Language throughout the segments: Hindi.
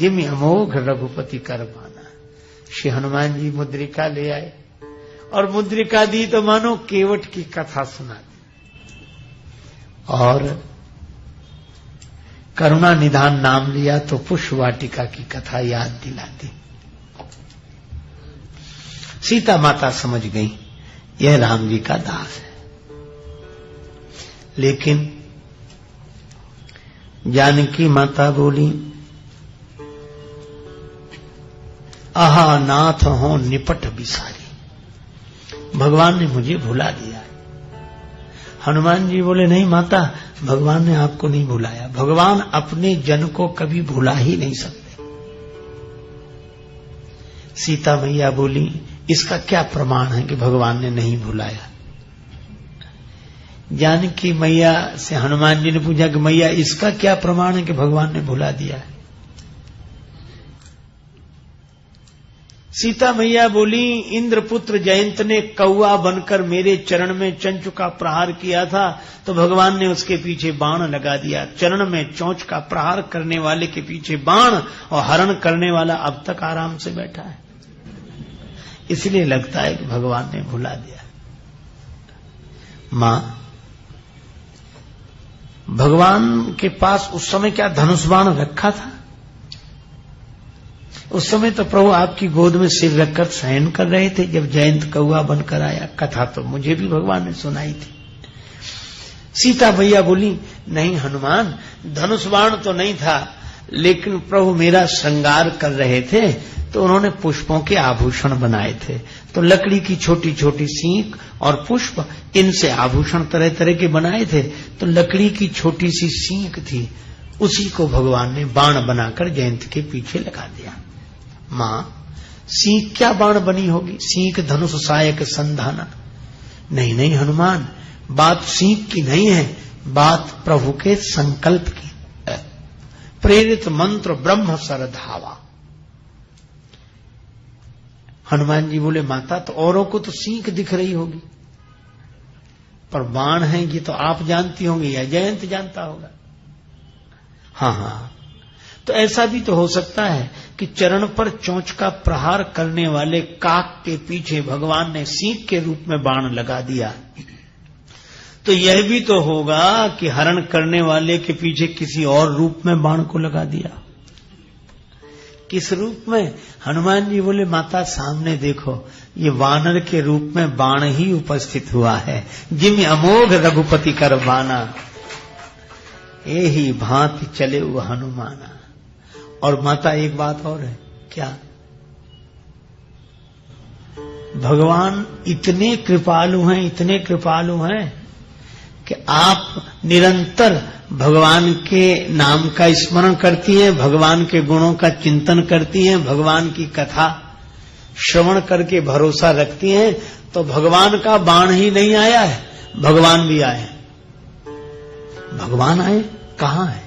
जिम अमोघ रघुपति कर माना। श्री हनुमान जी मुद्रिका ले आए और मुद्रिका दी तो मानो केवट की कथा सुना दी, और करुणा निधान नाम लिया तो पुष्प वाटिका की कथा याद दिला दी। सीता माता समझ गई यह राम जी का दास है, लेकिन जानकी माता बोली, आहा नाथ हो निपट बिसारी, भगवान ने मुझे भुला दिया है। हनुमान जी बोले, नहीं माता, भगवान ने आपको नहीं भुलाया, भगवान अपने जन को कभी भुला ही नहीं सकते। सीता मैया बोली, इसका क्या प्रमाण है कि भगवान ने नहीं भुलाया? जानकी मैया से हनुमान जी ने पूछा कि मैया इसका क्या प्रमाण है कि भगवान ने भुला दिया है? सीता मैया बोली, इंद्रपुत्र जयंत ने कौआ बनकर मेरे चरण में चंचु का प्रहार किया था तो भगवान ने उसके पीछे बाण लगा दिया। चरण में चोंच का प्रहार करने वाले के पीछे बाण और हरण करने वाला अब तक आराम से बैठा है, इसलिए लगता है कि भगवान ने भुला दिया। मां, भगवान के पास उस समय क्या धनुष बाण रखा था? उस समय तो प्रभु आपकी गोद में सिर रखकर शयन कर रहे थे जब जयंत कौआ बनकर आया। कथा तो मुझे भी भगवान ने सुनाई थी। सीता मैया बोली, नहीं हनुमान, धनुष बाण तो नहीं था, लेकिन प्रभु मेरा श्रृंगार कर रहे थे तो उन्होंने पुष्पों के आभूषण बनाए थे, तो लकड़ी की छोटी छोटी सींक और पुष्प, इनसे आभूषण तरह तरह के बनाए थे। तो लकड़ी की छोटी सी सींक थी, उसी को भगवान ने बाण बनाकर जयंत के पीछे लगा दिया। मां, सींक क्या बाण बनी होगी? सींक धनुष सायक संधाना। नहीं नहीं हनुमान, बात सींक की नहीं है, बात प्रभु के संकल्प की है। प्रेरित मंत्र ब्रह्म सर धावा। हनुमान जी बोले, माता तो औरों को तो सींक दिख रही होगी, पर बाण है ये तो आप जानती होंगी या जयंत जानता होगा। हाँ हाँ, तो ऐसा भी तो हो सकता है कि चरण पर चोंच का प्रहार करने वाले काक के पीछे भगवान ने सींक के रूप में बाण लगा दिया। तो यह भी तो होगा कि हरण करने वाले के पीछे किसी और रूप में बाण को लगा दिया। किस रूप में? हनुमान जी बोले, माता सामने देखो, ये वानर के रूप में बाण ही उपस्थित हुआ है। जिम अमोघ रघुपति कर बाना, यही भांति चले हुआ हनुमाना। और माता एक बात और है, क्या? भगवान इतने कृपालु हैं, इतने कृपालु हैं कि आप निरंतर भगवान के नाम का स्मरण करती हैं, भगवान के गुणों का चिंतन करती हैं, भगवान की कथा श्रवण करके भरोसा रखती हैं, तो भगवान का बाण ही नहीं आया है, भगवान भी आए। भगवान आए कहां है?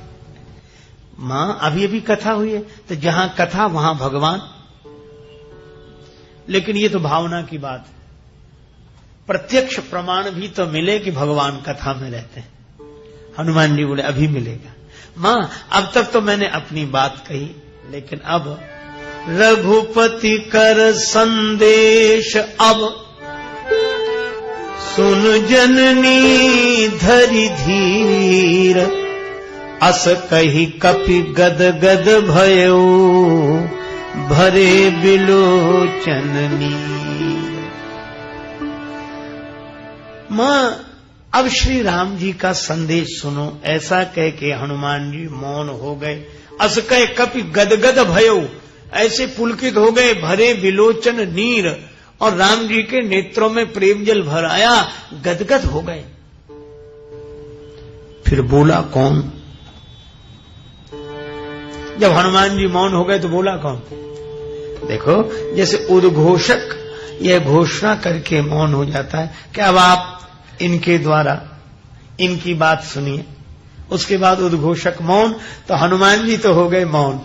मां, अभी अभी कथा हुई है, तो जहां कथा वहां भगवान। लेकिन ये तो भावना की बात है, प्रत्यक्ष प्रमाण भी तो मिले कि भगवान कथा में रहते हैं। हनुमान जी बोले, अभी मिलेगा। मां, अब तक तो मैंने अपनी बात कही, लेकिन अब रघुपति कर संदेश अब सुन जननी धरि धीर, अस कही कपि गद गद भयो भरे बिलोचन नीर। मां, अब श्री राम जी का संदेश सुनो। ऐसा कह के हनुमान जी मौन हो गए। अस कह कपि गद गद भयो, ऐसे पुलकित हो गए, भरे बिलोचन नीर, और राम जी के नेत्रों में प्रेम जल भर आया, गदगद हो गए। फिर बोला कौन? जब हनुमान जी मौन हो गए तो बोला कौन? देखो, जैसे उद्घोषक यह घोषणा करके मौन हो जाता है कि अब आप इनके द्वारा इनकी बात सुनिए, उसके बाद उद्घोषक मौन, तो हनुमान जी तो हो गए मौन।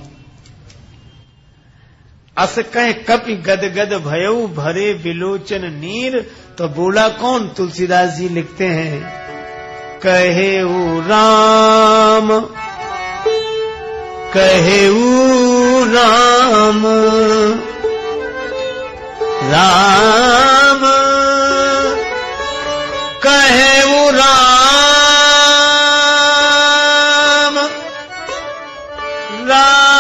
अस कह कपि गद गद भयउ भरे बिलोचन नीर, तो बोला कौन? तुलसीदास जी लिखते हैं, कहेऊ राम कहेऊ राम राम कहेऊ राम राम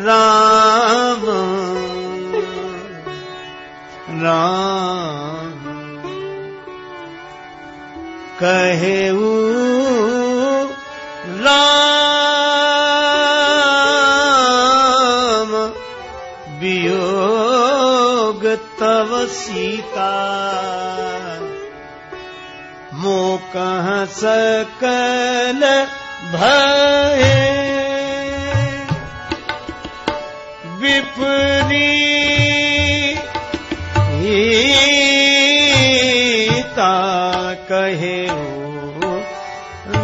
राम राम कहेऊ राम वियोग तव सीता मोकह सकल भये विपरीता कहेऊ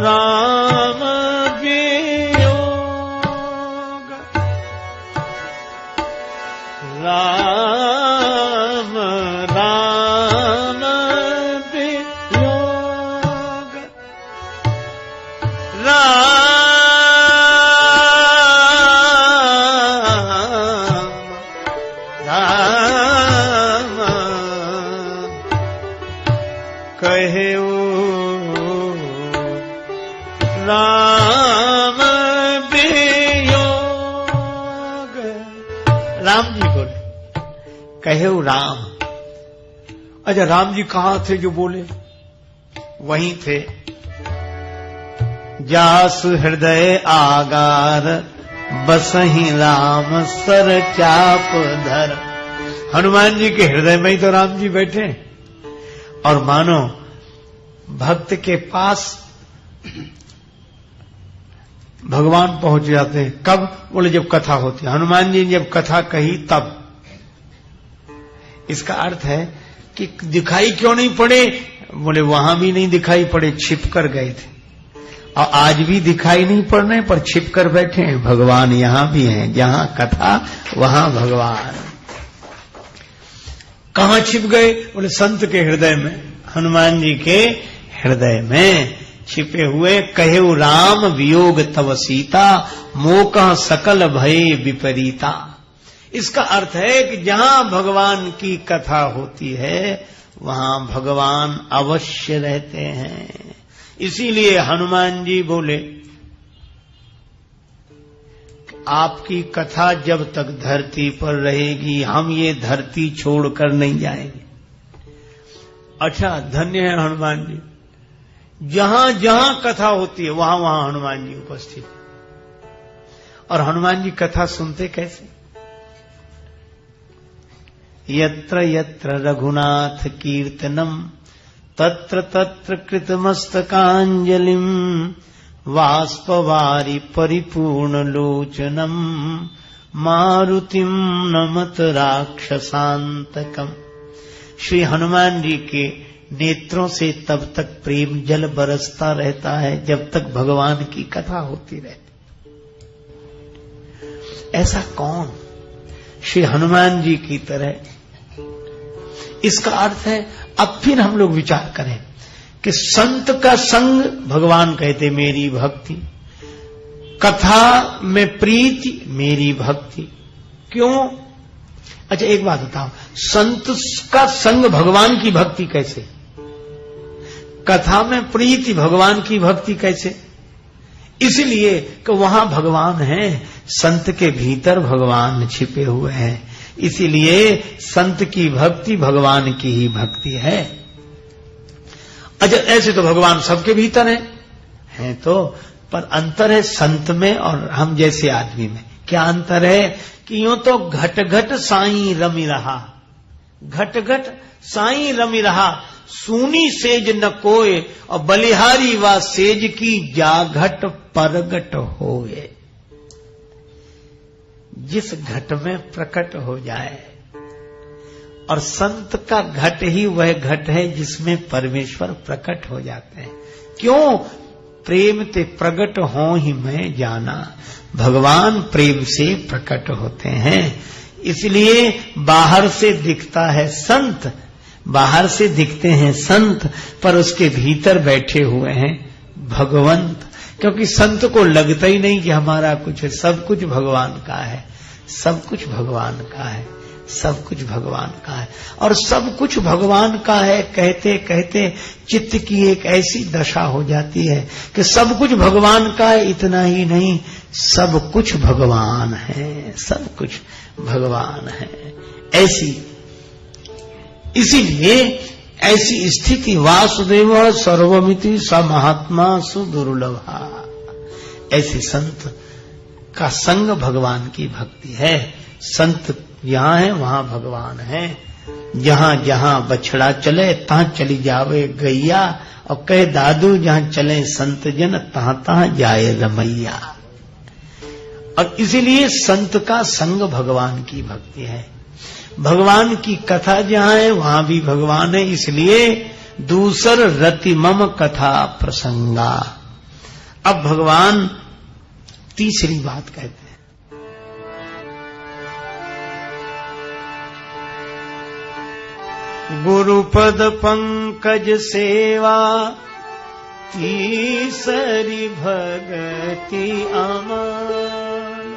राम वियोग राम राम वियोग राम कहेऊ राम वियोग। राम जी बोले कहेऊ राम। अच्छा राम जी कहाँ थे जो बोले? वहीं थे। जास हृदय आगार बसहि राम सर चाप धर। हनुमान जी के हृदय में ही तो राम जी बैठे और मानो भक्त के पास भगवान पहुंच जाते हैं। कब? बोले जब कथा होती है। हनुमान जी ने जब कथा कही तब। इसका अर्थ है कि दिखाई क्यों नहीं पड़े? बोले वहां भी नहीं दिखाई पड़े, छिप कर गए थे। और आज भी दिखाई नहीं पड़ने पर छिप कर बैठे हैं। भगवान यहां भी हैं, जहां कथा वहां भगवान। कहां छिप गए? बोले संत के हृदय में, हनुमान जी के हृदय में छिपे हुए। कहेऊ राम वियोग तव सीता मोकह सकल भय विपरीता। इसका अर्थ है कि जहां भगवान की कथा होती है वहां भगवान अवश्य रहते हैं। इसीलिए हनुमान जी बोले आपकी कथा जब तक धरती पर रहेगी हम ये धरती छोड़कर नहीं जाएंगे। अच्छा धन्य है हनुमान जी, जहां जहां कथा होती है वहां वहां हनुमान जी उपस्थित। और हनुमान जी कथा सुनते कैसे? यत्र यत्र रघुनाथ कीर्तनम तत्र तत्र कृतमस्तकांजलिम वाष्पवारि परिपूर्ण लोचनम मारुतिम नमत राक्षसांतकम। श्री हनुमान जी के नेत्रों से तब तक प्रेम जल बरसता रहता है जब तक भगवान की कथा होती रहती। ऐसा कौन श्री हनुमान जी की तरह? इसका अर्थ है अब फिर हम लोग विचार करें कि संत का संग भगवान कहते मेरी भक्ति, कथा में प्रीति मेरी भक्ति। क्यों? अच्छा एक बात बताओ, संत का संग भगवान की भक्ति कैसे? कथा में प्रीति भगवान की भक्ति कैसे? इसलिए कि वहां भगवान है, संत के भीतर भगवान छिपे हुए हैं। इसीलिए संत की भक्ति भगवान की ही भक्ति है। अच्छा ऐसे तो भगवान सबके भीतर हैं तो, पर अंतर है संत में और हम जैसे आदमी में। क्या अंतर है? कि यूं तो घट घट साईं रमि रहा, घट घट साईं रमि रहा, सूनी सेज न कोय और बलिहारी व सेज की जाघट परगट होए। जिस घट में प्रकट हो जाए, और संत का घट ही वह घट है जिसमें परमेश्वर प्रकट हो जाते हैं। क्यों? प्रेम ते प्रकट हो ही मैं जाना। भगवान प्रेम से प्रकट होते हैं, इसलिए बाहर से दिखता है संत, बाहर से दिखते हैं संत, पर उसके भीतर बैठे हुए हैं भगवंत। क्योंकि संत को लगता ही नहीं कि हमारा कुछ है, सब कुछ भगवान का है, सब कुछ भगवान का है, सब कुछ भगवान का है। और सब कुछ भगवान का है कहते कहते चित्त की एक ऐसी दशा हो जाती है कि सब कुछ भगवान का है, इतना ही नहीं सब कुछ भगवान है, सब कुछ भगवान है। इसीलिए ऐसी स्थिति वासुदेव सर्वमिति स महात्मा सुदुर्लभा, ऐसे संत का संग भगवान की भक्ति है। संत यहाँ है वहाँ भगवान है, जहाँ जहाँ बछड़ा चले तहाँ चली जावे गैया, और कहे दादू जहाँ चले संत जन तहाँ तहाँ जाए रमैया। और इसीलिए संत का संग भगवान की भक्ति है। भगवान की कथा जहाँ है वहाँ भी भगवान है, इसलिए दूसर रति मम कथा प्रसंगा। अब भगवान तीसरी बात कहते हैं, गुरुपद पंकज सेवा तीसरी भगति अमान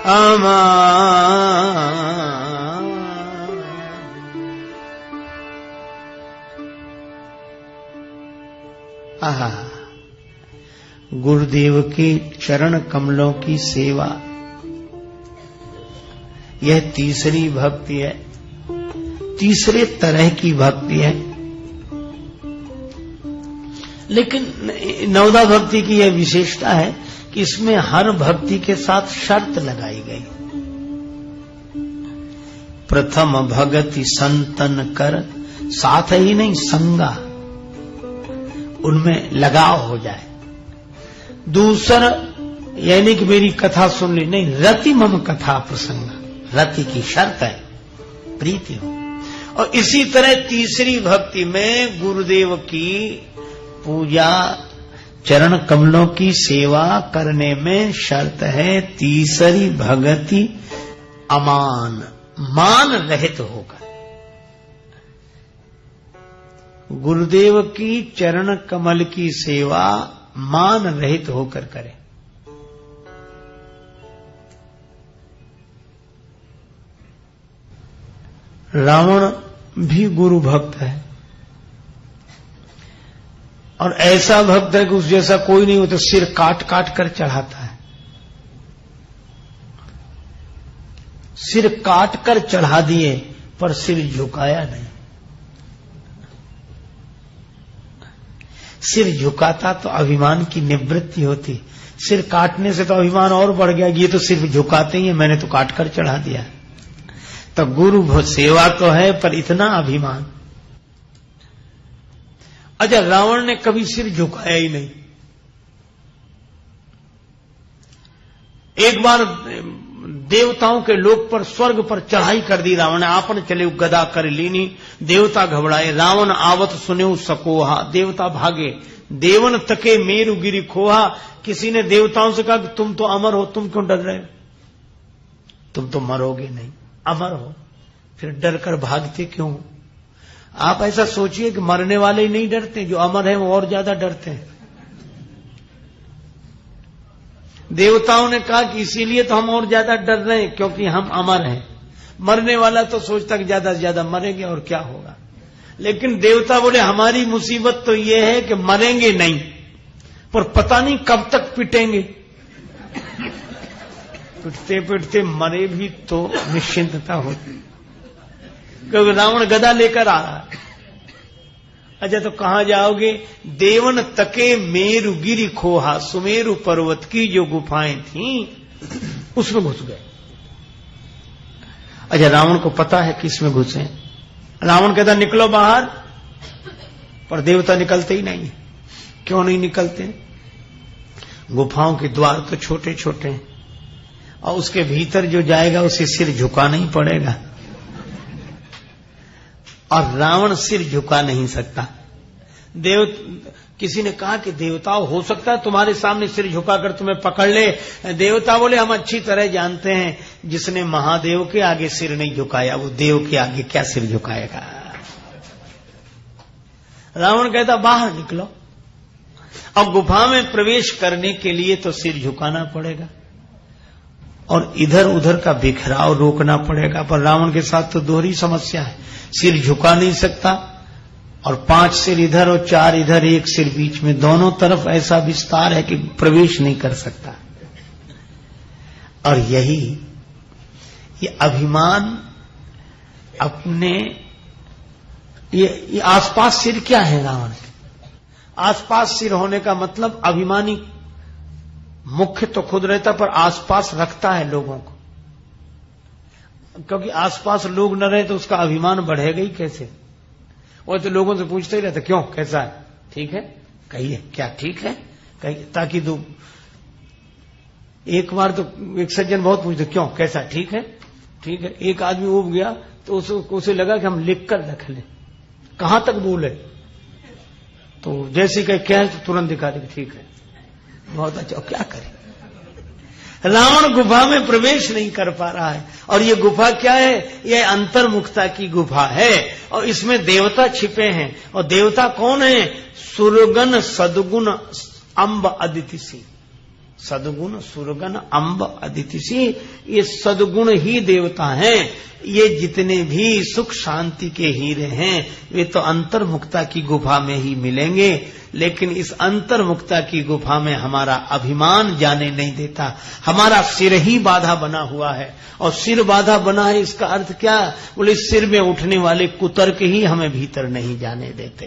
अमान। आहा, गुरुदेव के चरण कमलों की सेवा, यह तीसरी भक्ति है, तीसरे तरह की भक्ति है। लेकिन नवदा भक्ति की यह विशेषता है कि इसमें हर भक्ति के साथ शर्त लगाई गई। प्रथम भगति संतन कर, साथ ही नहीं संगा, उनमें लगाव हो जाए। दूसरा यानी कि मेरी कथा सुन ली, नहीं, रति मम कथा प्रसंग, रति की शर्त है, प्रीति हो। और इसी तरह तीसरी भक्ति में गुरुदेव की पूजा, चरण कमलों की सेवा करने में शर्त है तीसरी भक्ति अमान, मान रहित होकर। गुरुदेव की चरण कमल की सेवा मान रहित होकर करें। रावण भी गुरु भक्त है, और ऐसा भक्त है कि उस जैसा कोई नहीं हो, तो सिर काट काट कर चढ़ाता है, सिर काट कर चढ़ा दिए पर सिर झुकाया नहीं। सिर झुकाता तो अभिमान की निवृत्ति होती, सिर काटने से तो अभिमान और बढ़ गया, ये तो सिर्फ झुकाते ही है, मैंने तो काट कर चढ़ा दिया। तो गुरु सेवा तो है पर इतना अभिमान। अच्छा, रावण ने कभी सिर झुकाया ही नहीं। एक बार देवताओं के लोक पर, स्वर्ग पर चढ़ाई कर दी रावण ने, आपन चले गदा कर लीनी, देवता घबराए, रावण आवत सुने सकोहा, देवता भागे, देवन तके मेरु गिरी खोहा। किसी ने देवताओं से कहा कि तुम तो अमर हो, तुम क्यों डर रहे हो, तुम तो मरोगे नहीं, अमर हो, फिर डर कर भागते क्यों? आप ऐसा सोचिए कि मरने वाले ही नहीं डरते, जो अमर है वो और ज्यादा डरते हैं। देवताओं ने कहा कि इसीलिए तो हम और ज्यादा डर रहे हैं क्योंकि हम अमर हैं। मरने वाला तो सोचता कि ज्यादा से ज्यादा मरेंगे और क्या होगा, लेकिन देवता बोले हमारी मुसीबत तो ये है कि मरेंगे नहीं, पर पता नहीं कब तक पिटेंगे। पिटते पिटते मरे भी तो निश्चिंतता होती, क्योंकि रावण गदा लेकर आ रहा है। अच्छा, तो कहां जाओगे? देवन तके मेरु गिरी खोहा, सुमेरु पर्वत की जो गुफाएं थीं उसमें घुस गए। अच्छा, रावण को पता है कि इसमें घुसे। रावण कहता निकलो बाहर, पर देवता निकलते ही नहीं। क्यों नहीं निकलते? गुफाओं के द्वार तो छोटे छोटे हैं, और उसके भीतर जो जाएगा उसे सिर झुकाना ही पड़ेगा, और रावण सिर झुका नहीं सकता। किसी ने कहा कि देवताओं हो सकता है तुम्हारे सामने सिर झुकाकर तुम्हें पकड़ ले। देवता बोले हम अच्छी तरह जानते हैं जिसने महादेव के आगे सिर नहीं झुकाया वो देव के आगे क्या सिर झुकाएगा। रावण कहता बाहर निकलो। अब गुफा में प्रवेश करने के लिए तो सिर झुकाना पड़ेगा और इधर उधर का बिखराव रोकना पड़ेगा, पर रावण के साथ तो दोहरी समस्या है, सिर झुका नहीं सकता और 5 सिर इधर और 4 इधर, एक सिर बीच में, दोनों तरफ ऐसा विस्तार है कि प्रवेश नहीं कर सकता। और ये अभिमान अपने ये आसपास सिर क्या है रावण के? आसपास सिर होने का मतलब अभिमानी मुख्य तो खुद रहता पर आसपास रखता है लोगों को, क्योंकि आसपास लोग न रहे तो उसका अभिमान बढ़ेगा ही कैसे। वो तो लोगों से पूछते ही रहता क्यों कैसा है, ठीक है कहिए क्या ठीक है कहिए, ताकि दो एक बार तो एक सज्जन बहुत पूछते क्यों कैसा ठीक है ठीक है। एक आदमी उब गया तो उसे लगा कि हम लिख कर रख लें कहां तक बोले, तो जैसे कहे क्या है तो तुरंत दिखा दे ठीक है बहुत अच्छा। क्या करें, रावण गुफा में प्रवेश नहीं कर पा रहा है। और ये गुफा क्या है, ये अंतर्मुखता की गुफा है और इसमें देवता छिपे हैं। और देवता कौन है? सुरगन सदगुण अम्ब अदितिसी। सदगुण सुरगन अम्ब अदितिसी, ये सदगुण ही देवता हैं। ये जितने भी सुख शांति के हीरे हैं वे तो अंतर्मुखता की गुफा में ही मिलेंगे, लेकिन इस अंतर्मुखता की गुफा में हमारा अभिमान जाने नहीं देता, हमारा सिर ही बाधा बना हुआ है। और सिर बाधा बना है इसका अर्थ क्या? बोले सिर में उठने वाले कुतर्क ही हमें भीतर नहीं जाने देते।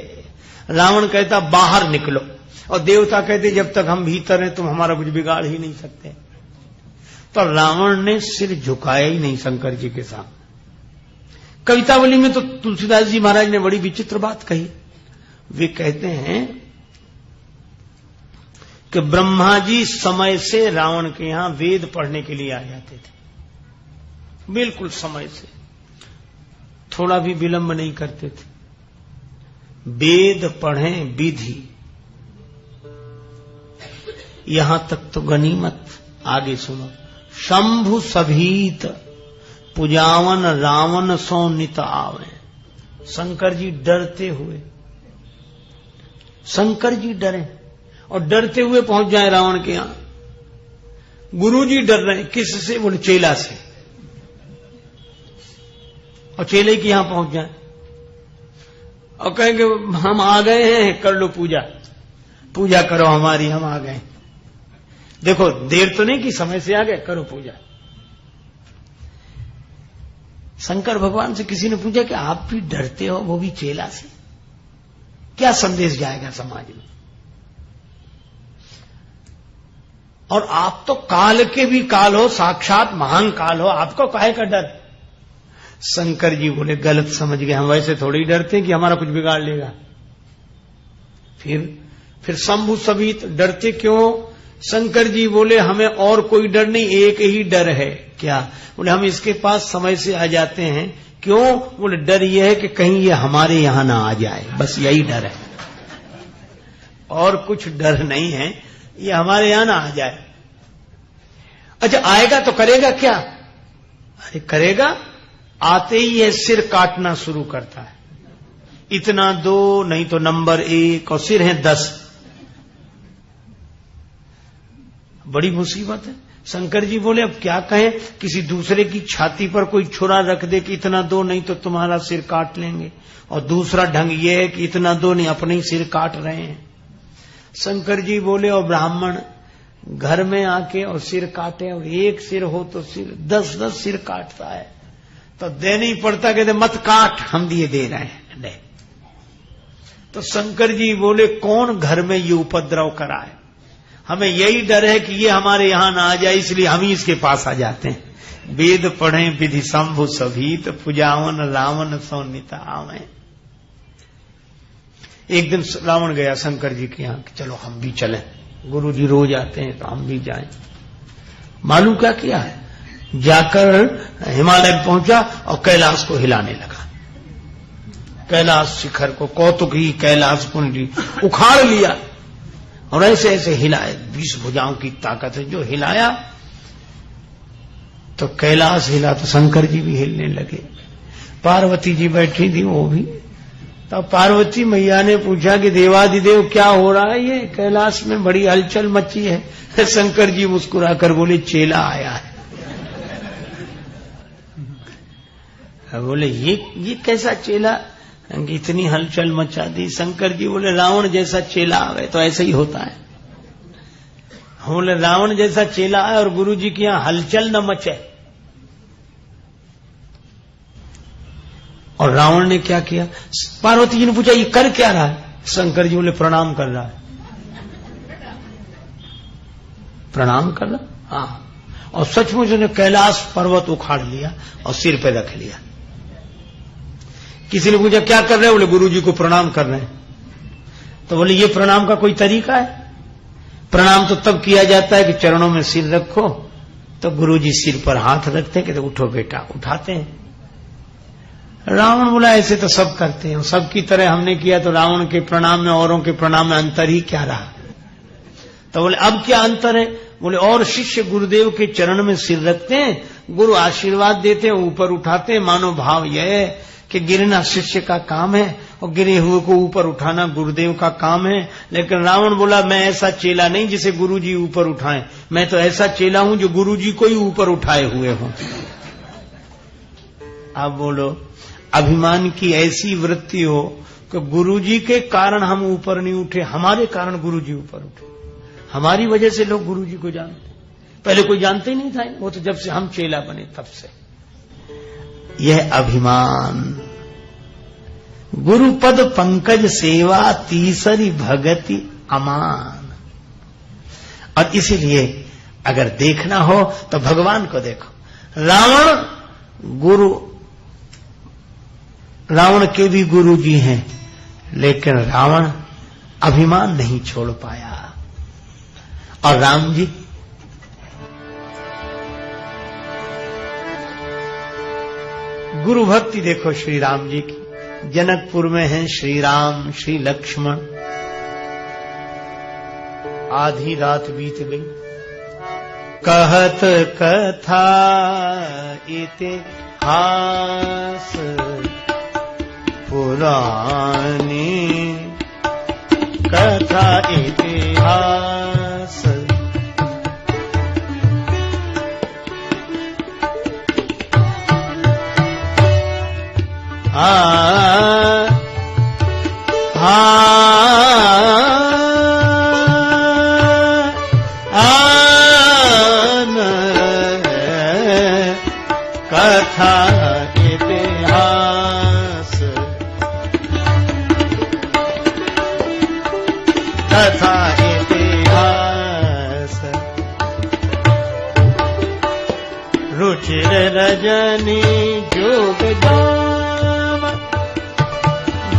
रावण कहता बाहर निकलो और देवता कहते जब तक हम भीतर हैं तुम हमारा कुछ बिगाड़ ही नहीं सकते। तो रावण ने सिर झुकाया ही नहीं शंकर जी के सामने। कवितावली में तो तुलसीदास जी महाराज ने बड़ी विचित्र बात कही। वे कहते हैं कि ब्रह्मा जी समय से रावण के यहां वेद पढ़ने के लिए आ जाते थे, बिल्कुल समय से, थोड़ा भी विलंब नहीं करते थे। वेद पढ़ें विधि, यहां तक तो गनीमत। आगे सुनो, शंभु सभीत पुजावन रावण सो नित आवे। शंकर जी डरते हुए, शंकर जी डरे और डरते हुए पहुंच जाए रावण के यहां। गुरु जी डर रहे, किससे? बोले चेला से। और चेले के यहां पहुंच जाए और कहेंगे हम आ गए हैं, कर लो पूजा, पूजा करो हमारी, हम आ गए। देखो देर तो नहीं कि समय से आ गए, करो पूजा। शंकर भगवान से किसी ने पूछा कि आप भी डरते हो, वो भी चेला से, क्या संदेश जाएगा समाज में? और आप तो काल के भी काल हो, साक्षात महान काल हो, आपको काहे का डर? शंकर जी बोले गलत समझ गए, हम वैसे थोड़ी डरते कि हमारा कुछ बिगाड़ लेगा। फिर शंभु सभीत, डरते क्यों? शंकर जी बोले हमें और कोई डर नहीं, एक ही डर है। क्या? बोले हम इसके पास समय से आ जाते हैं। क्यों? बोले डर यह है कि कहीं ये हमारे यहां ना आ जाए, बस यही डर है, और कुछ डर नहीं है, ये हमारे यहां ना आ जाए। अच्छा आएगा तो करेगा क्या? अरे करेगा, आते ही ये सिर काटना शुरू करता है। इतना दो, नहीं तो नंबर 1, और सिर है 10। बड़ी मुसीबत है। शंकर जी बोले अब क्या कहें, किसी दूसरे की छाती पर कोई छुरा रख दे कि इतना दो नहीं तो तुम्हारा सिर काट लेंगे, और दूसरा ढंग ये है कि इतना दो नहीं, अपने ही सिर काट रहे हैं। शंकर जी बोले और ब्राह्मण घर में आके और सिर काटे, और एक सिर हो तो सिर 10-10 सिर काटता है, तो देना ही पड़ता, कहते मत काट, हम दिए दे रहे हैं, नहीं। तो शंकर जी बोले कौन घर में ये उपद्रव कराए, हमें यही डर है कि ये हमारे यहां ना आ जाए, इसलिए हम ही इसके पास आ जाते हैं। वेद पढ़ें विधि शंभु सभीत पुजावन रावण सो नित आवे। एक दिन रावण गया शंकर जी के यहां, चलो हम भी चलें, गुरु जी रोज आते हैं तो हम भी जाएं। मालूम क्या किया है? जाकर हिमालय पहुंचा और कैलाश को हिलाने लगा। कैलाश शिखर को, कौतुक ही कैलाश कुंडी उखाड़ लिया और ऐसे ऐसे हिलाए। 20 भुजाओं की ताकत है, जो हिलाया तो कैलाश हिला तो शंकर जी भी हिलने लगे। पार्वती जी बैठी थी वो भी। तब पार्वती मैया ने पूछा कि देवादिदेव क्या हो रहा है, ये कैलाश में बड़ी हलचल मची है। शंकर जी मुस्कुराकर बोले चेला आया है। बोले ये कैसा चेला, इतनी हलचल मचा दी। शंकर जी बोले रावण जैसा चेला आवे तो ऐसा ही होता है। बोले रावण जैसा चेला आए और गुरु जी की यहां हलचल न मचे। और रावण ने क्या किया? पार्वती जी ने पूछा ये कर क्या रहा है? शंकर जी बोले प्रणाम कर रहा है। प्रणाम कर रहा? हाँ। और सचमुच ने कैलाश पर्वत उखाड़ लिया और सिर पे रख लिया। किसी ने पूछा क्या कर रहे हैं? बोले गुरु जी को प्रणाम कर रहे हैं। तो बोले ये प्रणाम का कोई तरीका है? प्रणाम तो तब किया जाता है कि चरणों में सिर रखो, तो गुरु जी सिर पर हाथ रखते हैं कि तो उठो बेटा, उठाते हैं। रावण बोला ऐसे तो सब करते हैं, सबकी तरह हमने किया तो रावण के प्रणाम में औरों के प्रणाम में अंतर ही क्या रहा? तो बोले अब क्या अंतर है? बोले और शिष्य गुरुदेव के चरण में सिर रखते हैं, गुरु आशीर्वाद देते हैं, ऊपर उठाते हैं। मानो भाव यह है कि गिरना शिष्य का काम है और गिरे हुए को ऊपर उठाना गुरुदेव का काम है। लेकिन रावण बोला मैं ऐसा चेला नहीं जिसे गुरु जी ऊपर उठाएं, मैं तो ऐसा चेला हूं जो गुरु जी को ही ऊपर उठाए हुए हों। अब बोलो अभिमान की ऐसी वृत्ति हो कि गुरुजी के कारण हम ऊपर नहीं उठे, हमारे कारण गुरुजी ऊपर उठे, हमारी वजह से लोग गुरुजी को जानते। पहले कोई जानते ही नहीं था, वो तो जब से हम चेला बने तब से। यह अभिमान। गुरुपद पंकज सेवा तीसरी भगति अमान। और इसीलिए अगर देखना हो तो भगवान को देखो। रावण के भी गुरु जी हैं, लेकिन रावण अभिमान नहीं छोड़ पाया। और राम जी गुरु भक्ति देखो श्री राम जी की। जनकपुर में हैं श्री राम श्री लक्ष्मण। आधी रात बीत गई, कहत कथा इतिहास पुरानी, कथा इतिहास कथा इतिहास, कथा इतिहास। रुचिर रजनी जोग जाम,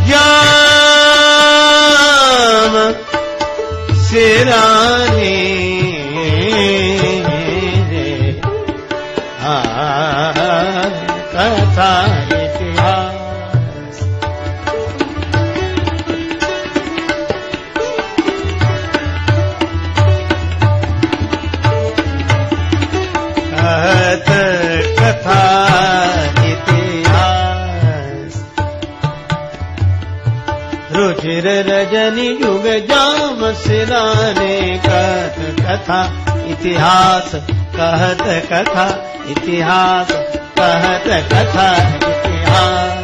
जाम सिरानी, कथा इतिहास। कहत कथा इतिहास, रुचिर रजनी युग जाम सिराने, कहत कथा इतिहास, कहत कथा इतिहास, कहत कथा इतिहास।